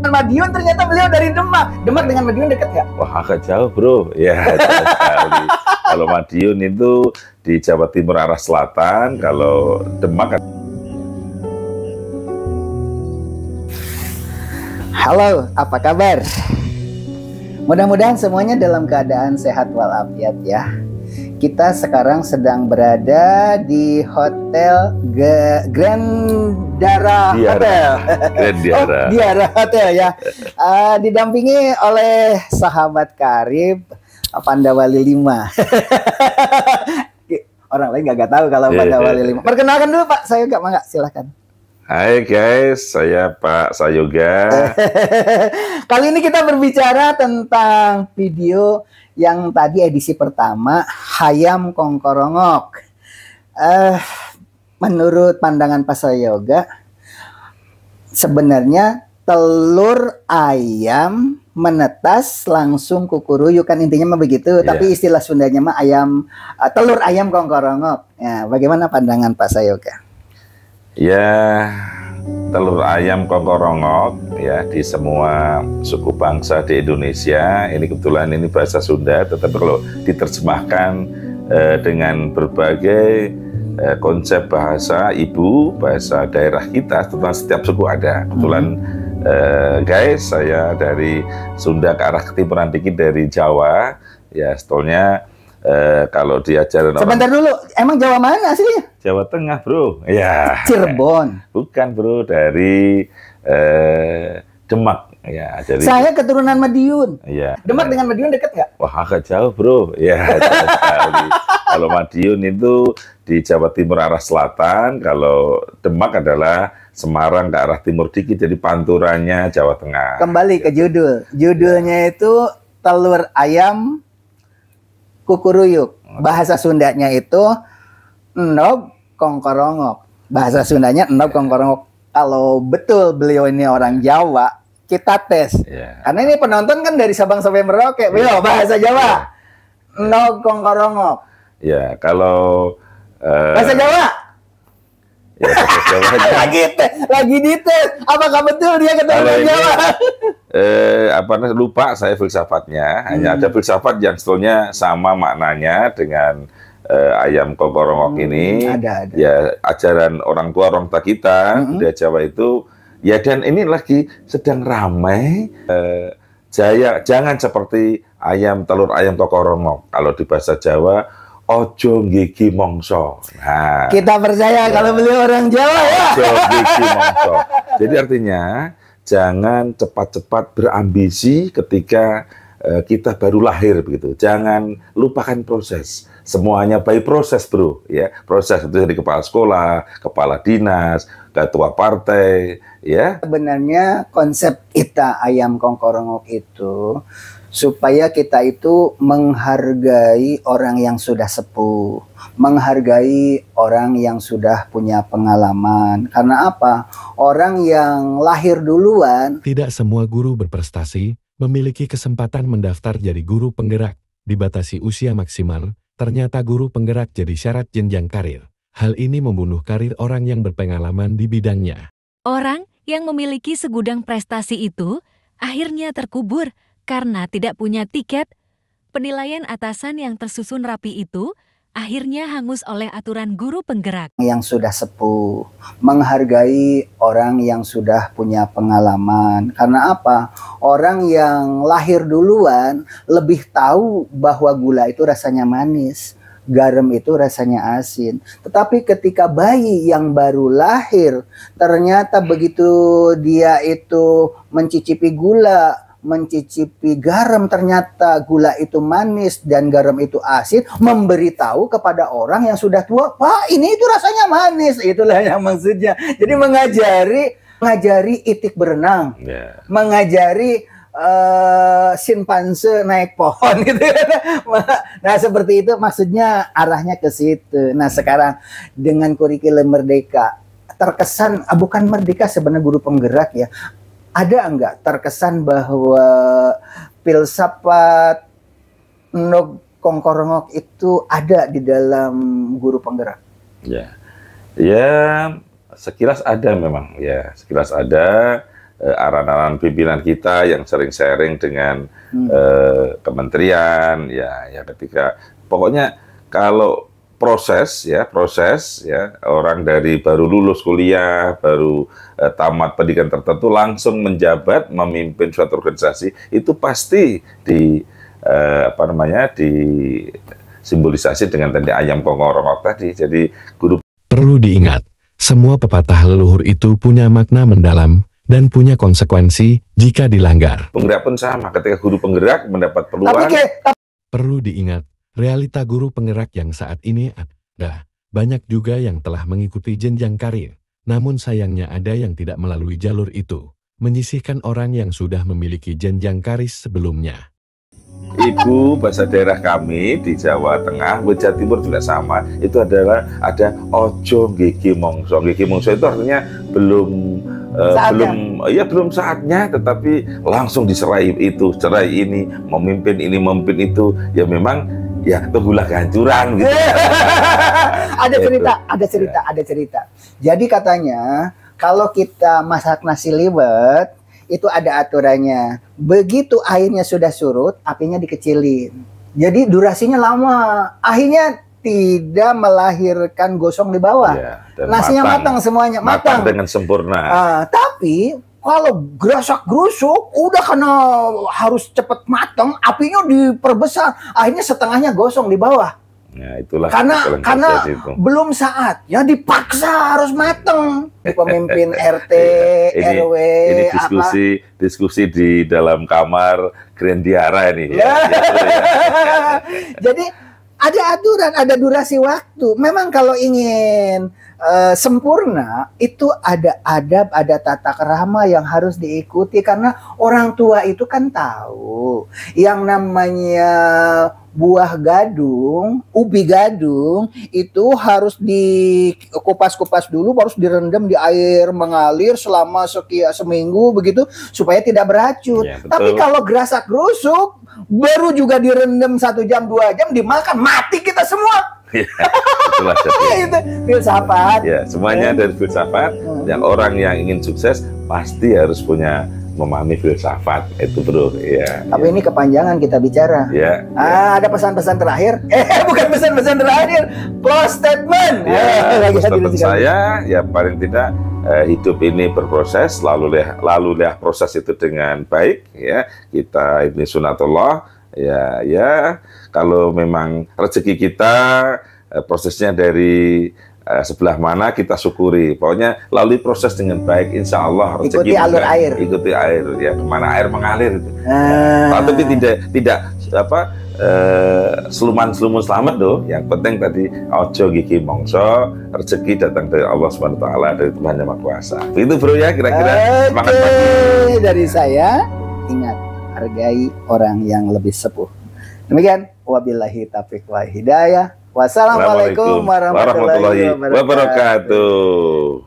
Madiun, ternyata beliau dari Demak. Demak dengan Madiun dekat nggak? Wah, agak jauh bro. Ya, jauh sekali. Kalau Madiun itu di Jawa Timur arah selatan, kalau Demak. Halo, apa kabar? Mudah-mudahan semuanya dalam keadaan sehat walafiat ya. Kita sekarang sedang berada di Hotel Grandara Hotel. Grandara. Oh, Diara Hotel ya. Didampingi oleh sahabat karib Pandawali 5. Orang lain nggak tahu kalau Pandawali 5. Perkenalkan dulu Pak, saya nggak mangga, silahkan. Hai guys, saya Pak Sayoga. Kali ini kita berbicara tentang video yang tadi edisi pertama, Hayam Kongkorongok. Menurut pandangan Pak Sayoga, sebenarnya telur ayam menetas langsung kukuruyuk, kan intinya mah begitu. Tapi istilah Sundanya mah ayam, telur ayam kongkorongok. Ya, bagaimana pandangan Pak Sayoga? Ya, telur ayam kongkorongok ya di semua suku bangsa di Indonesia. Ini kebetulan ini bahasa Sunda, tetapi kalau diterjemahkan dengan berbagai konsep bahasa ibu, bahasa daerah kita, tentang setiap suku ada. Kebetulan guys, saya dari Sunda ke arah ketimuran dikit dari Jawa. Ya, sebetulnya kalau diajarin sebentar dulu, emang Jawa mana aslinya? Jawa Tengah bro. Ya. Cirebon. Bukan bro, dari Demak. Ya, jadi saya keturunan Madiun. Ya. Demak dengan Madiun dekat nggak? Wah, agak jauh bro. Ya, jauh sekali. Kalau Madiun itu di Jawa Timur arah selatan, kalau Demak adalah Semarang ke arah timur dikit, jadi panturannya Jawa Tengah. Kembali ke judul. Judulnya itu telur ayam kukuruyuk. Bahasa Sundanya itu Enob Kongkorongok. Bahasa Sundanya Enob Kongkorongok. Kalau betul beliau ini orang Jawa, kita tes. Karena ini penonton kan dari Sabang sampai Merauke. Beliau bahasa Jawa. Enob Kongkorongok. Ya, kalau bahasa Jawa. Ya, bahasa Jawa lagi dites. Apakah betul dia keturunan Jawa? Lupa saya filsafatnya. Hanya ada filsafat yang sebetulnya sama maknanya dengan ayam kongkorongok ini. Ada. Ya, ajaran orang tua kita di Jawa itu. Ya, dan ini lagi sedang ramai. Jangan seperti telur ayam kongkorongok. Kalau di bahasa Jawa, ojo gigi mongso. Nah, kita percaya kalau beliau orang Jawa ya. Ojo gigi mongso. Jadi artinya jangan cepat-cepat berambisi ketika kita baru lahir begitu. Jangan lupakan proses. Semuanya by proses bro. Ya, proses itu dari kepala sekolah, kepala dinas, ketua partai. Ya. Sebenarnya konsep kita ayam kongkorongok itu supaya kita itu menghargai orang yang sudah sepuh, menghargai orang yang sudah punya pengalaman. Karena apa? Orang yang lahir duluan. Tidak semua guru berprestasi memiliki kesempatan mendaftar jadi guru penggerak. Dibatasi usia maksimal, ternyata guru penggerak jadi syarat jenjang karir. Hal ini membunuh karir orang yang berpengalaman di bidangnya. Orang yang memiliki segudang prestasi itu akhirnya terkubur karena tidak punya tiket. Penilaian atasan yang tersusun rapi itu akhirnya hangus oleh aturan guru penggerak. Yang sudah sepuh, menghargai orang yang sudah punya pengalaman. Karena apa? Orang yang lahir duluan lebih tahu bahwa gula itu rasanya manis, garam itu rasanya asin. Tetapi ketika bayi yang baru lahir, ternyata begitu dia itu mencicipi gula, mencicipi garam, ternyata gula itu manis dan garam itu asin, memberitahu kepada orang yang sudah tua, Pak, ini itu rasanya manis. Itulah yang maksudnya. Jadi mengajari itik berenang, mengajari simpanse naik pohon gitu. Nah, seperti itu maksudnya, arahnya ke situ. Nah, sekarang dengan kurikulum Merdeka terkesan bukan merdeka sebenarnya guru penggerak ya. Ada enggak terkesan bahwa filsafat Enob Kongkorongok itu ada di dalam guru penggerak? Ya, sekilas ada memang. Ya, sekilas ada. arahan-arahan pimpinan kita yang sering sharing dengan kementerian, ya ketika pokoknya kalau proses ya orang dari baru lulus kuliah, baru tamat pendidikan tertentu langsung menjabat memimpin suatu organisasi, itu pasti disimbolisasi dengan tadi ayam kongorongok tadi. Jadi guru Perlu diingat, semua pepatah leluhur itu punya makna mendalam dan punya konsekuensi jika dilanggar. penggerak pun sama, ketika guru penggerak mendapat peluang. Perlu diingat, realita guru penggerak yang saat ini ada banyak juga yang telah mengikuti jenjang karir. Namun sayangnya ada yang tidak melalui jalur itu, menyisihkan orang yang sudah memiliki jenjang karir sebelumnya. Ibu, bahasa daerah kami di Jawa Tengah, Jawa Timur juga sama. Itu adalah ada ojo gigi mongso. Gigi mongso itu artinya belum saatnya, tetapi langsung diserai itu, cerai ini, memimpin itu. Ya memang ya tunggulah kehancuran gitu. Ada cerita. Jadi katanya kalau kita masak nasi liwet itu ada aturannya. Begitu airnya sudah surut, apinya dikecilin. Jadi durasinya lama. Akhirnya tidak melahirkan gosong di bawah. Ya, dan nasinya matang semuanya. Matang dengan sempurna. Tapi kalau gerasak-gerusuk, udah karena harus cepat matang, apinya diperbesar. Akhirnya setengahnya gosong di bawah. Ya, itulah karena belum saatnya dipaksa harus mateng di pemimpin RT, RW, ini diskusi di dalam kamar Grandiara ini. Ya. Jadi ada aturan, ada durasi waktu. Memang kalau ingin sempurna itu ada adab, ada tata krama yang harus diikuti karena orang tua itu kan tahu yang namanya buah gadung, ubi gadung itu harus dikupas-kupas dulu, harus direndam di air mengalir selama seminggu begitu supaya tidak beracun. Ya, tapi kalau gerasak-gerusuk baru juga direndam 1 jam 2 jam dimakan mati kita semua. Itulah itu filsafat. Ya, semuanya dari filsafat. Yang orang yang ingin sukses pasti harus punya memahami filsafat itu, bro. Ya. Tapi ini kepanjangan kita bicara. Ya. Ada pesan-pesan terakhir? Bukan pesan-pesan terakhir, close statement. Statement saya, ya paling tidak hidup ini berproses, lalu lihat proses itu dengan baik. Ya, kita ini sunatullah. Ya, kalau memang rezeki kita prosesnya dari sebelah mana kita syukuri. Pokoknya lalui proses dengan baik, insya Allah rezeki ikuti alur air. Ikuti air, ya kemana air mengalir. Tapi tidak seluman selamat loh. Yang penting tadi ojo gigi mongso, rezeki datang dari Allah Subhanahu Wa Taala, dari Tuhan Yang Maha Kuasa. Itu bro ya, kira-kira. Semangat pagi. Dari saya, ingat hargai orang yang lebih sepuh. Demikian, wabillahi taufiq wal hidayah. Wassalamualaikum warahmatullahi wabarakatuh.